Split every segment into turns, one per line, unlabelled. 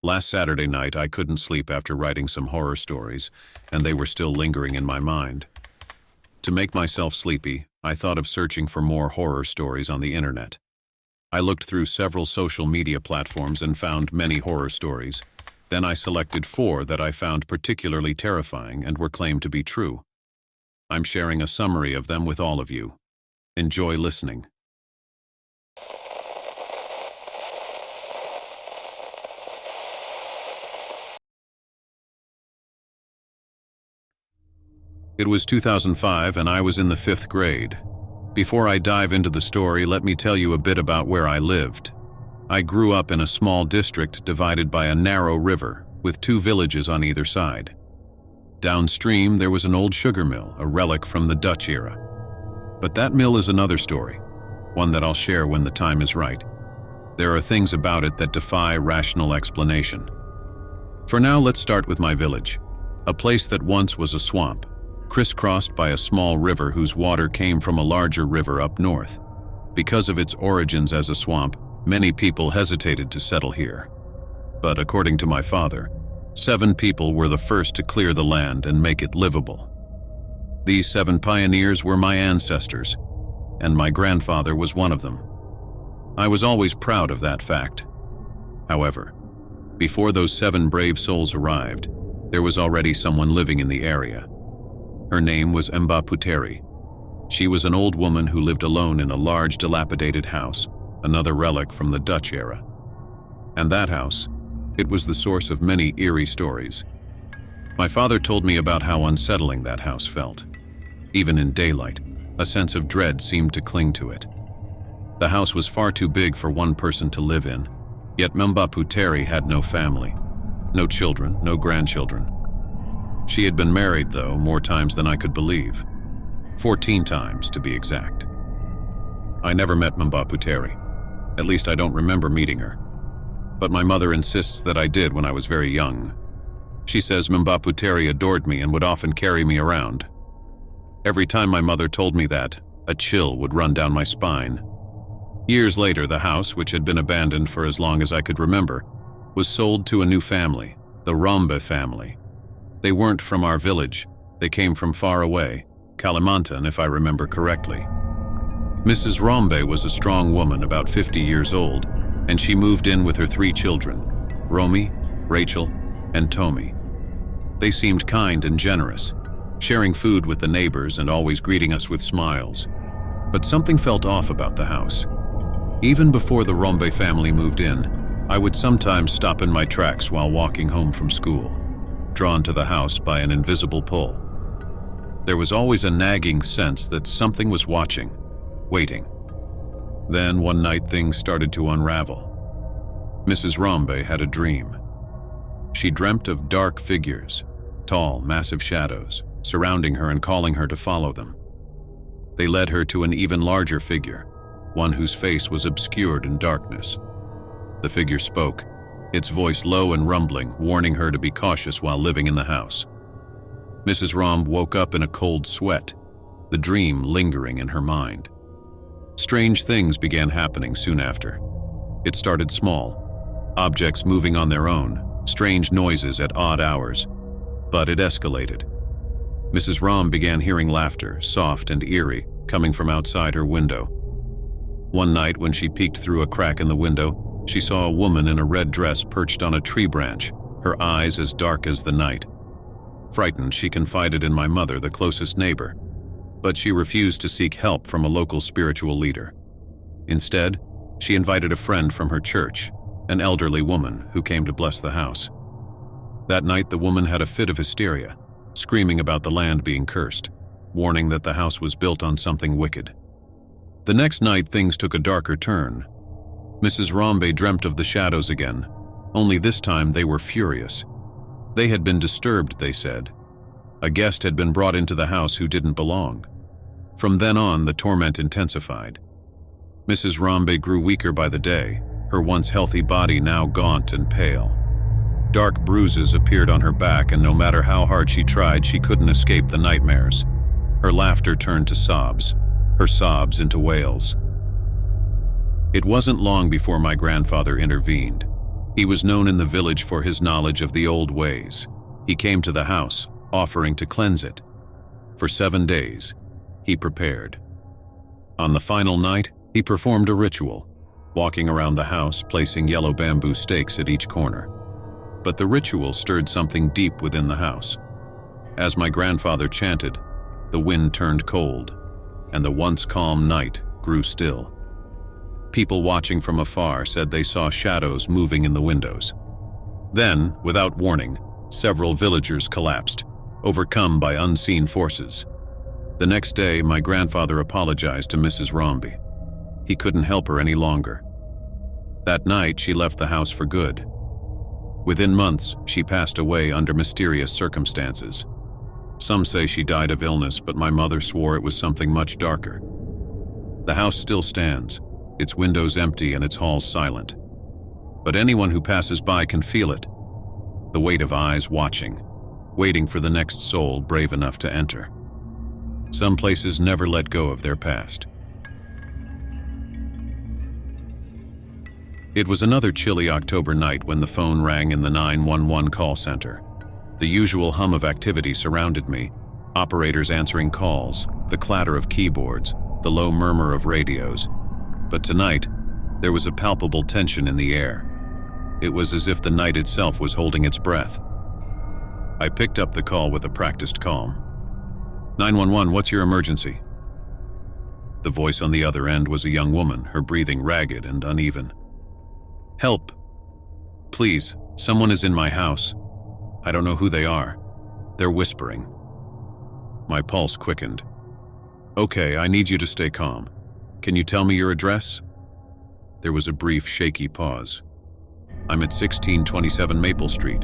Last Saturday night, I couldn't sleep after writing some horror stories, and they were still lingering in my mind. To make myself sleepy, I thought of searching for more horror stories on the internet. I looked through several social media platforms and found many horror stories. Then I selected 4 that I found particularly terrifying and were claimed to be true. I'm sharing a summary of them with all of you. Enjoy listening. It was 2005 and I was in the 5th grade. Before I dive into the story, let me tell you a bit about where I lived. I grew up in a small district divided by a narrow river, with 2 villages on either side. Downstream, there was an old sugar mill, a relic from the Dutch era. But that mill is another story, one that I'll share when the time is right. There are things about it that defy rational explanation. For now, let's start with my village, a place that once was a swamp, crisscrossed by a small river whose water came from a larger river up north. Because of its origins as a swamp, many people hesitated to settle here. But according to my father, 7 people were the first to clear the land and make it livable. These 7 pioneers were my ancestors, and my grandfather was one of them. I was always proud of that fact. However, before those 7 brave souls arrived, there was already someone living in the area. Her name was Mbah Puteri. She was an old woman who lived alone in a large dilapidated house, another relic from the Dutch era. And that house, it was the source of many eerie stories. My father told me about how unsettling that house felt. Even in daylight, a sense of dread seemed to cling to it. The house was far too big for one person to live in, yet Mbah Puteri had no family, no children, no grandchildren. She had been married, though, more times than I could believe. 14 times, to be exact. I never met Mbah Puteri. At least I don't remember meeting her. But my mother insists that I did when I was very young. She says Mbah Puteri adored me and would often carry me around. Every time my mother told me that, a chill would run down my spine. Years later, the house, which had been abandoned for as long as I could remember, was sold to a new family, the Rombe family. They weren't from our village. They came from far away, Kalimantan, if I remember correctly. Mrs. Rombe was a strong woman, about 50 years old, and she moved in with her 3 children, Romy, Rachel, and Tommy. They seemed kind and generous, sharing food with the neighbors and always greeting us with smiles. But something felt off about the house. Even before the Rombe family moved in, I would sometimes stop in my tracks while walking home from school, drawn to the house by an invisible pull. There was always a nagging sense that something was watching, waiting. Then one night things started to unravel. Mrs. Rombe had a dream. She dreamt of dark figures, tall, massive shadows, surrounding her and calling her to follow them. They led her to an even larger figure, one whose face was obscured in darkness. The figure spoke, its voice low and rumbling, warning her to be cautious while living in the house. Mrs. Rombe woke up in a cold sweat, the dream lingering in her mind. Strange things began happening soon after. It started small, objects moving on their own, strange noises at odd hours, but it escalated. Mrs. Rombe began hearing laughter, soft and eerie, coming from outside her window. One night when she peeked through a crack in the window, she saw a woman in a red dress perched on a tree branch, her eyes as dark as the night. Frightened, she confided in my mother, the closest neighbor, but she refused to seek help from a local spiritual leader. Instead, she invited a friend from her church, an elderly woman who came to bless the house. That night, the woman had a fit of hysteria, screaming about the land being cursed, warning that the house was built on something wicked. The next night, things took a darker turn. Mrs. Rombe dreamt of the shadows again, only this time they were furious. They had been disturbed, they said. A guest had been brought into the house who didn't belong. From then on, the torment intensified. Mrs. Rombe grew weaker by the day, her once healthy body now gaunt and pale. Dark bruises appeared on her back, and no matter how hard she tried, she couldn't escape the nightmares. Her laughter turned to sobs, her sobs into wails. It wasn't long before my grandfather intervened. He was known in the village for his knowledge of the old ways. He came to the house, offering to cleanse it. For 7 days, he prepared. On the final night, he performed a ritual, walking around the house, placing yellow bamboo stakes at each corner. But the ritual stirred something deep within the house. As my grandfather chanted, the wind turned cold, and the once calm night grew still. People watching from afar said they saw shadows moving in the windows. Then, without warning, several villagers collapsed, overcome by unseen forces. The next day, my grandfather apologized to Mrs. Rombe. He couldn't help her any longer. That night, she left the house for good. Within months, she passed away under mysterious circumstances. Some say she died of illness, but my mother swore it was something much darker. The house still stands, its windows empty and its halls silent. But anyone who passes by can feel it. The weight of eyes watching, waiting for the next soul brave enough to enter. Some places never let go of their past. It was another chilly October night when the phone rang in the 911 call center. The usual hum of activity surrounded me, operators answering calls, the clatter of keyboards, the low murmur of radios. But tonight, there was a palpable tension in the air. It was as if the night itself was holding its breath. I picked up the call with a practiced calm. 911, what's your emergency? The voice on the other end was a young woman, her breathing ragged and uneven. Help. Please, someone is in my house. I don't know who they are. They're whispering. My pulse quickened. Okay, I need you to stay calm. Can you tell me your address? There was a brief, shaky pause. I'm at 1627 Maple Street.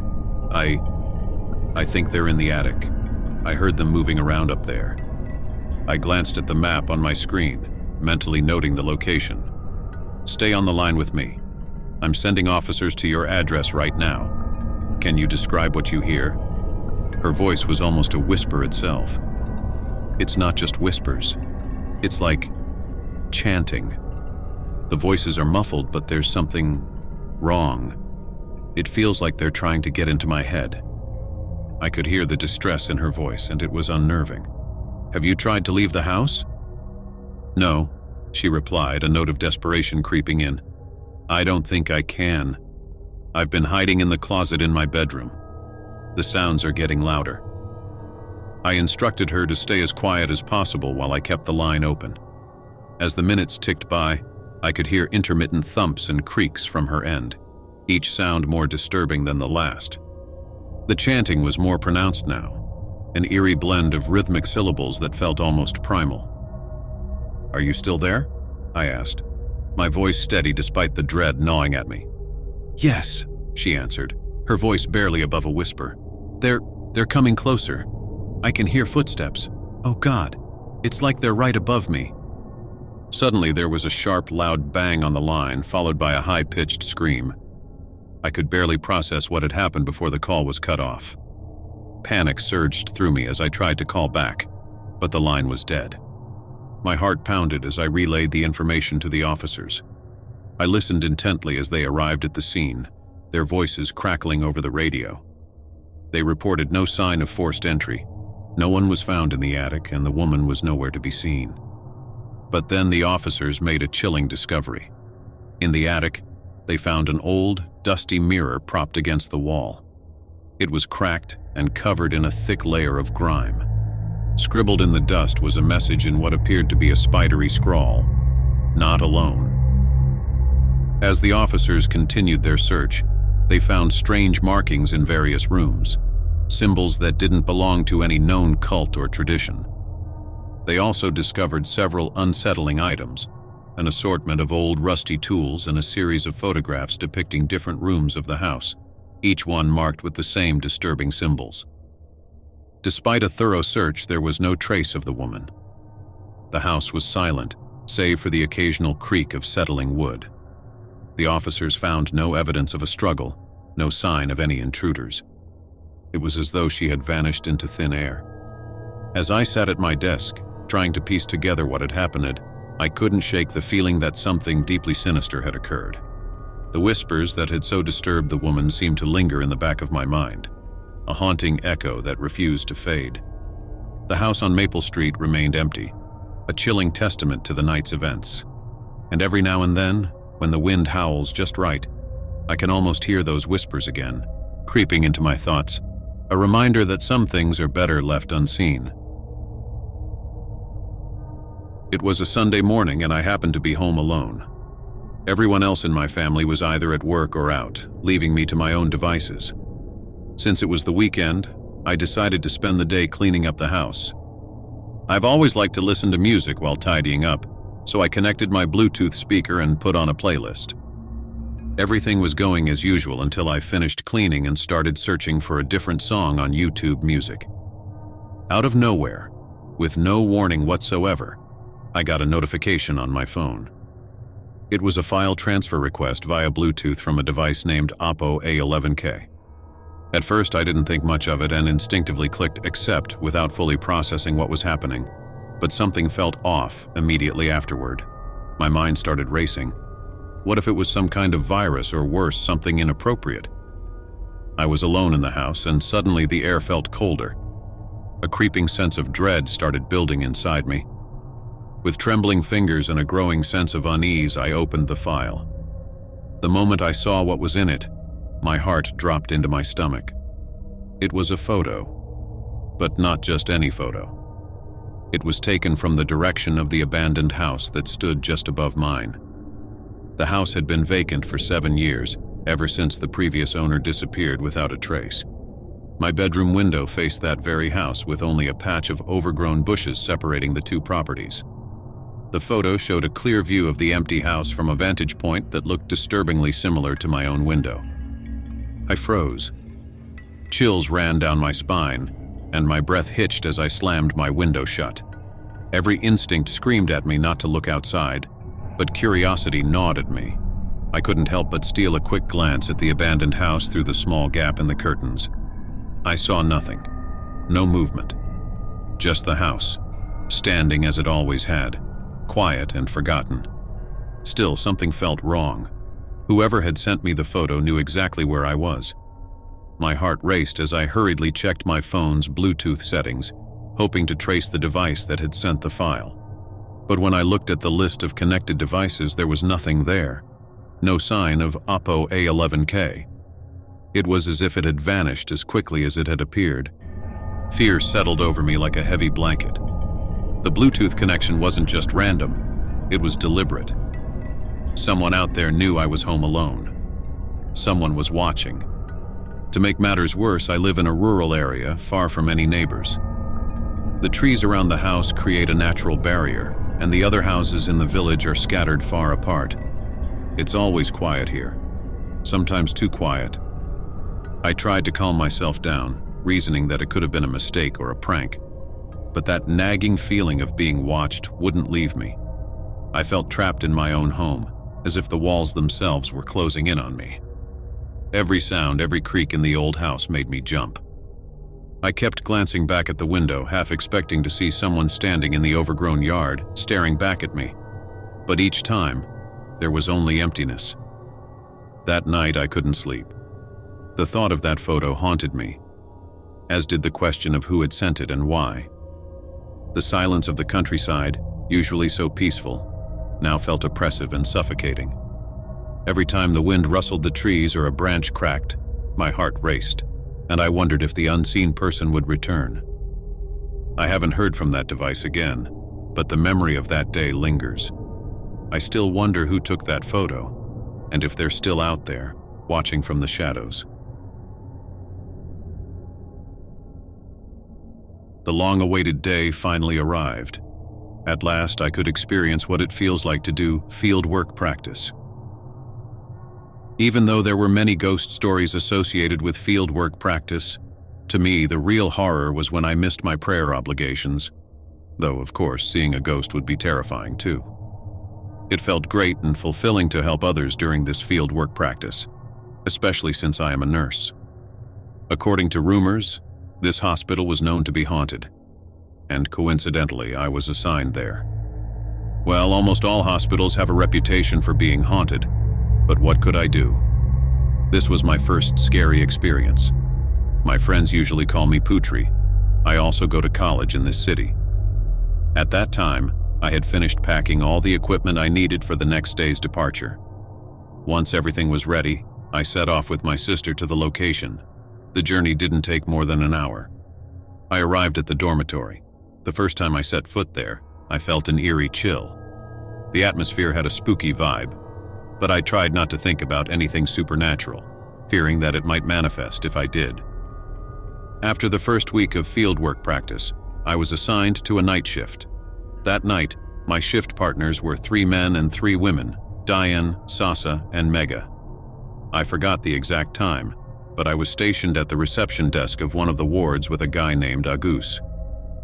I think they're in the attic. I heard them moving around up there. I glanced at the map on my screen, mentally noting the location. Stay on the line with me. I'm sending officers to your address right now. Can you describe what you hear? Her voice was almost a whisper itself. It's not just whispers. It's like chanting. The voices are muffled, but there's something wrong. It feels like they're trying to get into my head. I could hear the distress in her voice, and it was unnerving. Have you tried to leave the house? No, she replied, a note of desperation creeping in. I don't think I can. I've been hiding in the closet in my bedroom. The sounds are getting louder. I instructed her to stay as quiet as possible while I kept the line open. As the minutes ticked by, I could hear intermittent thumps and creaks from her end, each sound more disturbing than the last. The chanting was more pronounced now, an eerie blend of rhythmic syllables that felt almost primal. Are you still there? I asked, my voice steady despite the dread gnawing at me. Yes, she answered, her voice barely above a whisper. They're coming closer. I can hear footsteps. Oh God, it's like they're right above me. Suddenly there was a sharp, loud bang on the line, followed by a high-pitched scream. I could barely process what had happened before the call was cut off. Panic surged through me as I tried to call back, but the line was dead. My heart pounded as I relayed the information to the officers. I listened intently as they arrived at the scene, their voices crackling over the radio. They reported no sign of forced entry. No one was found in the attic, and the woman was nowhere to be seen. But then the officers made a chilling discovery. In the attic, they found an old, dusty mirror propped against the wall. It was cracked and covered in a thick layer of grime. Scribbled in the dust was a message in what appeared to be a spidery scrawl. Not alone. As the officers continued their search, they found strange markings in various rooms, symbols that didn't belong to any known cult or tradition. They also discovered several unsettling items, an assortment of old rusty tools and a series of photographs depicting different rooms of the house, each one marked with the same disturbing symbols. Despite a thorough search, there was no trace of the woman. The house was silent, save for the occasional creak of settling wood. The officers found no evidence of a struggle, no sign of any intruders. It was as though she had vanished into thin air. As I sat at my desk, trying to piece together what had happened, I couldn't shake the feeling that something deeply sinister had occurred. The whispers that had so disturbed the woman seemed to linger in the back of my mind, a haunting echo that refused to fade. The house on Maple Street remained empty, a chilling testament to the night's events. And every now and then, when the wind howls just right, I can almost hear those whispers again, creeping into my thoughts, a reminder that some things are better left unseen. It was a Sunday morning and I happened to be home alone. Everyone else in my family was either at work or out, leaving me to my own devices. Since it was the weekend, I decided to spend the day cleaning up the house. I've always liked to listen to music while tidying up, so I connected my Bluetooth speaker and put on a playlist. Everything was going as usual until I finished cleaning and started searching for a different song on YouTube Music. Out of nowhere, with no warning whatsoever, I got a notification on my phone. It was a file transfer request via Bluetooth from a device named Oppo A11K. At first, I didn't think much of it and instinctively clicked accept without fully processing what was happening, but something felt off immediately afterward. My mind started racing. What if it was some kind of virus or worse, something inappropriate? I was alone in the house and suddenly the air felt colder. A creeping sense of dread started building inside me. With trembling fingers and a growing sense of unease, I opened the file. The moment I saw what was in it, my heart dropped into my stomach. It was a photo, but not just any photo. It was taken from the direction of the abandoned house that stood just above mine. The house had been vacant for 7 years, ever since the previous owner disappeared without a trace. My bedroom window faced that very house with only a patch of overgrown bushes separating the two properties. The photo showed a clear view of the empty house from a vantage point that looked disturbingly similar to my own window. I froze. Chills ran down my spine, and my breath hitched as I slammed my window shut. Every instinct screamed at me not to look outside, but curiosity gnawed at me. I couldn't help but steal a quick glance at the abandoned house through the small gap in the curtains. I saw nothing. No movement. Just the house, standing as it always had, quiet and forgotten. Still, something felt wrong. Whoever had sent me the photo knew exactly where I was. My heart raced as I hurriedly checked my phone's Bluetooth settings, hoping to trace the device that had sent the file. But when I looked at the list of connected devices, there was nothing there. No sign of Oppo A11K. It was as if it had vanished as quickly as it had appeared. Fear settled over me like a heavy blanket. The Bluetooth connection wasn't just random, it was deliberate. Someone out there knew I was home alone. Someone was watching. To make matters worse, I live in a rural area, far from any neighbors. The trees around the house create a natural barrier, and the other houses in the village are scattered far apart. It's always quiet here, sometimes too quiet. I tried to calm myself down, reasoning that it could have been a mistake or a prank, but that nagging feeling of being watched wouldn't leave me. I felt trapped in my own home, as if the walls themselves were closing in on me. Every sound, every creak in the old house made me jump. I kept glancing back at the window, half expecting to see someone standing in the overgrown yard, staring back at me. But each time, there was only emptiness. That night, I couldn't sleep. The thought of that photo haunted me, as did the question of who had sent it and why. The silence of the countryside, usually so peaceful, now felt oppressive and suffocating. Every time the wind rustled the trees or a branch cracked, my heart raced, and I wondered if the unseen person would return. I haven't heard from that device again, but the memory of that day lingers. I still wonder who took that photo, and if they're still out there, watching from the shadows. The long-awaited day finally arrived. At last, I could experience what it feels like to do field work practice. Even though there were many ghost stories associated with field work practice, to me, the real horror was when I missed my prayer obligations, though, of course, seeing a ghost would be terrifying, too. It felt great and fulfilling to help others during this field work practice, especially since I am a nurse. According to rumors, this hospital was known to be haunted, and coincidentally, I was assigned there. Well, almost all hospitals have a reputation for being haunted, But what could I do? This was my first scary experience. My friends usually call me Puteri. I also go to college in this city. At that time, I had finished packing all the equipment I needed for the next day's departure. Once everything was ready, I set off with my sister to the location. The journey didn't take more than an hour. I arrived at the dormitory. The first time I set foot there, I felt an eerie chill. The atmosphere had a spooky vibe, but I tried not to think about anything supernatural, fearing that it might manifest if I did. After the first week of fieldwork practice, I was assigned to a night shift. That night, my shift partners were 3 men and 3 women, Diane, Sasa, and Mega. I forgot the exact time, but I was stationed at the reception desk of one of the wards with a guy named Agus.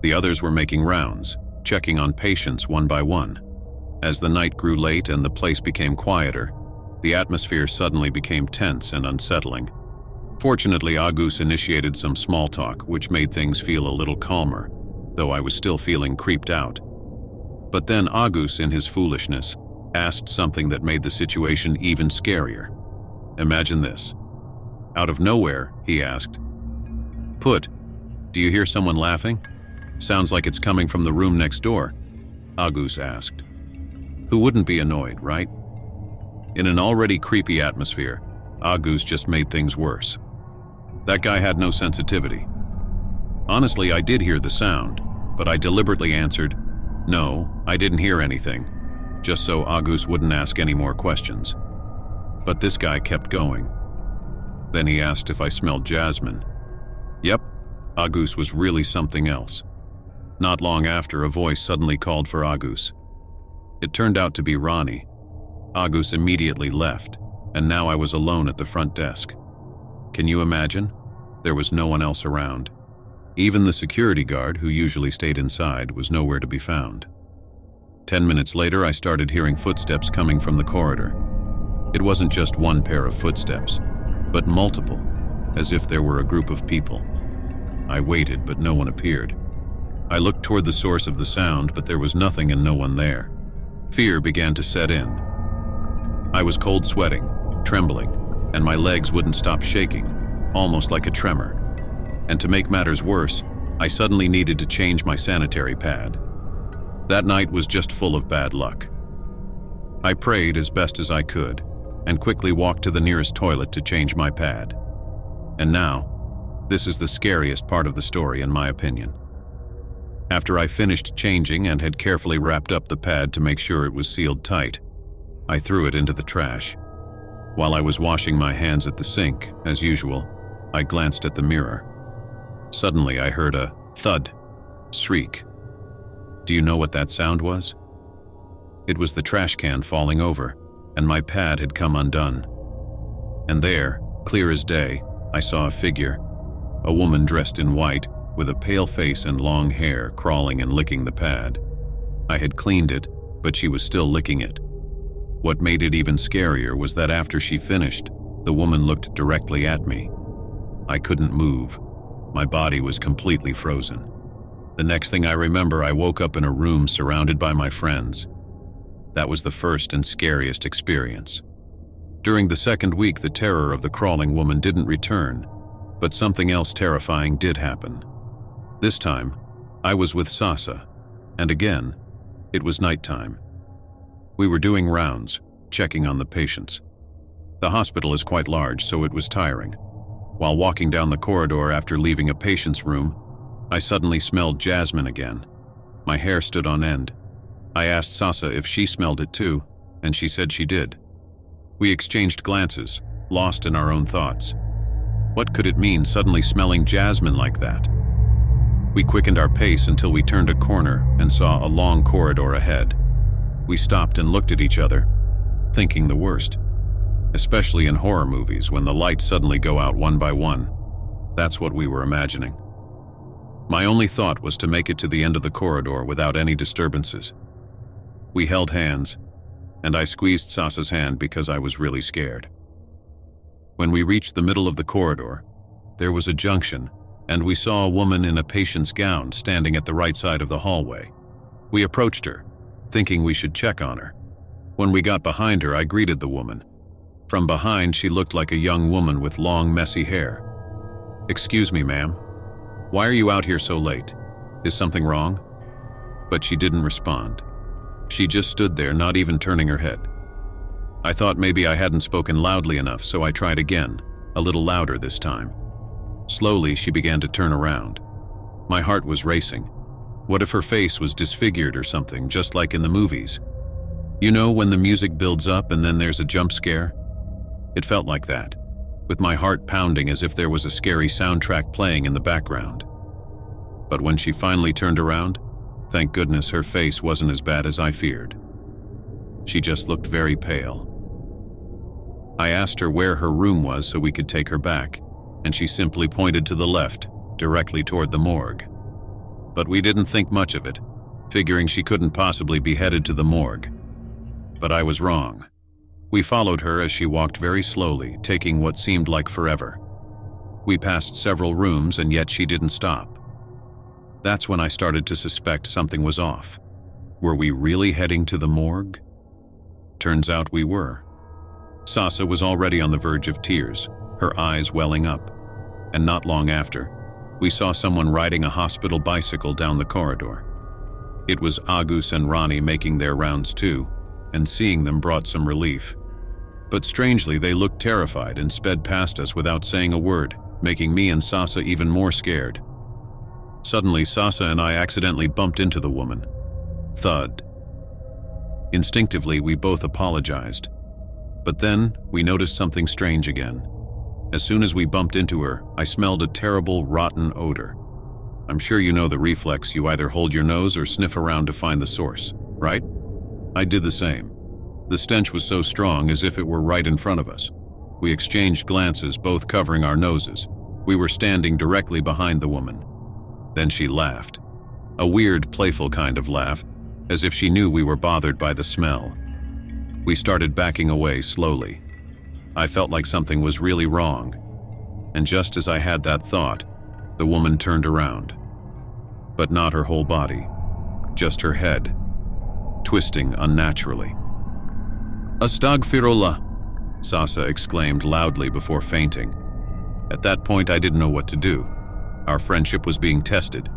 The others were making rounds, checking on patients one by one. As the night grew late and the place became quieter, the atmosphere suddenly became tense and unsettling. Fortunately, Agus initiated some small talk, which made things feel a little calmer, though I was still feeling creeped out. But then Agus, in his foolishness, asked something that made the situation even scarier. Imagine this. Out of nowhere, he asked, "Put, do you hear someone laughing? Sounds like it's coming from the room next door," Agus asked. Who wouldn't be annoyed, right? In an already creepy atmosphere, Agus just made things worse. That guy had no sensitivity. Honestly, I did hear the sound, but I deliberately answered, "No, I didn't hear anything," just so Agus wouldn't ask any more questions. But this guy kept going. Then he asked if I smelled jasmine. Yep, Agus was really something else. Not long after, a voice suddenly called for Agus. It turned out to be Ronnie. Agus immediately left, and now I was alone at the front desk. Can you imagine? There was no one else around. Even the security guard, who usually stayed inside, was nowhere to be found. 10 minutes later, I started hearing footsteps coming from the corridor. It wasn't just one pair of footsteps, but multiple, as if there were a group of people. I waited, but no one appeared. I looked toward the source of the sound, but there was nothing and no one there. Fear began to set in. I was cold sweating, trembling, and my legs wouldn't stop shaking, almost like a tremor. And to make matters worse, I suddenly needed to change my sanitary pad. That night was just full of bad luck. I prayed as best as I could, and quickly walked to the nearest toilet to change my pad. And now, this is the scariest part of the story, in my opinion. After I finished changing and had carefully wrapped up the pad to make sure it was sealed tight, I threw it into the trash. While I was washing my hands at the sink, as usual, I glanced at the mirror. Suddenly, I heard a thud, shriek. Do you know what that sound was? It was the trash can falling over, and my pad had come undone. And there, clear as day, I saw a figure, a woman dressed in white, with a pale face and long hair, crawling and licking the pad. I had cleaned it, but she was still licking it. What made it even scarier was that after she finished, the woman looked directly at me. I couldn't move. My body was completely frozen. The next thing I remember, I woke up in a room surrounded by my friends. That was the first and scariest experience. During the second week, the terror of the crawling woman didn't return, but something else terrifying did happen. This time, I was with Sasa, and again, it was nighttime. We were doing rounds, checking on the patients. The hospital is quite large, so it was tiring. While walking down the corridor after leaving a patient's room, I suddenly smelled jasmine again. My hair stood on end. I asked Sasa if she smelled it too, and she said she did. We exchanged glances, lost in our own thoughts. What could it mean, suddenly smelling jasmine like that? We quickened our pace until we turned a corner and saw a long corridor ahead. We stopped and looked at each other, thinking the worst. Especially in horror movies, when the lights suddenly go out one by one. That's what we were imagining. My only thought was to make it to the end of the corridor without any disturbances. We held hands, and I squeezed Sasa's hand because I was really scared. When we reached the middle of the corridor, there was a junction, and we saw a woman in a patient's gown standing at the right side of the hallway. We approached her, thinking we should check on her. When we got behind her, I greeted the woman. From behind, she looked like a young woman with long, messy hair. "Excuse me, ma'am. Why are you out here so late? Is something wrong?" But she didn't respond. She just stood there, not even turning her head. I thought maybe I hadn't spoken loudly enough, so I tried again, a little louder this time. Slowly, she began to turn around. My heart was racing. What if her face was disfigured or something, just like in the movies? You know, when the music builds up and then there's a jump scare? It felt like that, with my heart pounding as if there was a scary soundtrack playing in the background. But when she finally turned around, thank goodness her face wasn't as bad as I feared. She just looked very pale. I asked her where her room was so we could take her back, and she simply pointed to the left, directly toward the morgue. But we didn't think much of it, figuring she couldn't possibly be headed to the morgue. But I was wrong. We followed her as she walked very slowly, taking what seemed like forever. We passed several rooms, and yet she didn't stop. That's when I started to suspect something was off. Were we really heading to the morgue? Turns out we were. Sasa was already on the verge of tears, her eyes welling up. And not long after, we saw someone riding a hospital bicycle down the corridor. It was Agus and Ronnie making their rounds too, and seeing them brought some relief. But strangely, they looked terrified and sped past us without saying a word, making me and Sasa even more scared. Suddenly, Sasa and I accidentally bumped into the woman. Thud. Instinctively, we both apologized. But then, we noticed something strange again. As soon as we bumped into her, I smelled a terrible, rotten odor. I'm sure you know the reflex, you either hold your nose or sniff around to find the source, right? I did the same. The stench was so strong as if it were right in front of us. We exchanged glances, both covering our noses. We were standing directly behind the woman. Then she laughed. A weird, playful kind of laugh, as if she knew we were bothered by the smell. We started backing away slowly. I felt like something was really wrong. And just as I had that thought, the woman turned around. But not her whole body, just her head, twisting unnaturally. "Astagfirullah," Sasa exclaimed loudly before fainting. At that point, I didn't know what to do. Our friendship was being tested.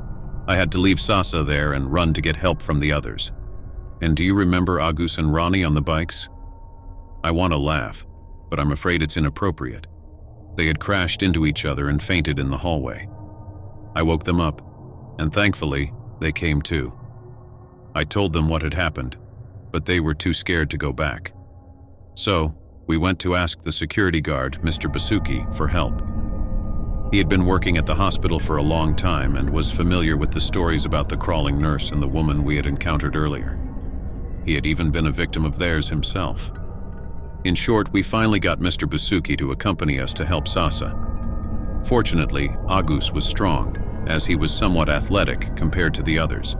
I had to leave Sasa there and run to get help from the others. And do you remember Agus and Ronnie on the bikes? I want to laugh, but I'm afraid it's inappropriate. They had crashed into each other and fainted in the hallway. I woke them up, and thankfully, they came to. I told them what had happened, but they were too scared to go back. So, we went to ask the security guard, Mr. Basuki, for help. He had been working at the hospital for a long time and was familiar with the stories about the crawling nurse and the woman we had encountered earlier. He had even been a victim of theirs himself. In short, we finally got Mr. Basuki to accompany us to help Sasa. Fortunately, Agus was strong, as he was somewhat athletic compared to the others,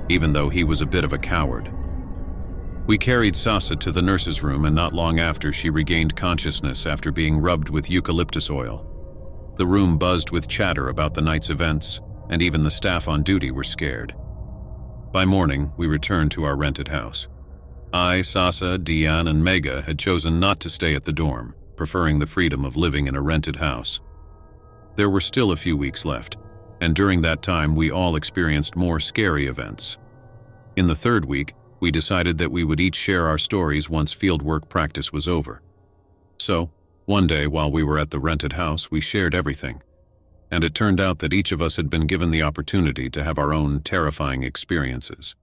even though he was a bit of a coward. We carried Sasa to the nurse's room, and not long after, she regained consciousness after being rubbed with eucalyptus oil. The room buzzed with chatter about the night's events, and even the staff on duty were scared. By morning, we returned to our rented house. I, Sasa, Dian, and Mega had chosen not to stay at the dorm, preferring the freedom of living in a rented house. There were still a few weeks left, and during that time we all experienced more scary events. In the third week, we decided that we would each share our stories once fieldwork practice was over. So, one day while we were at the rented house, we shared everything, and it turned out that each of us had been given the opportunity to have our own terrifying experiences.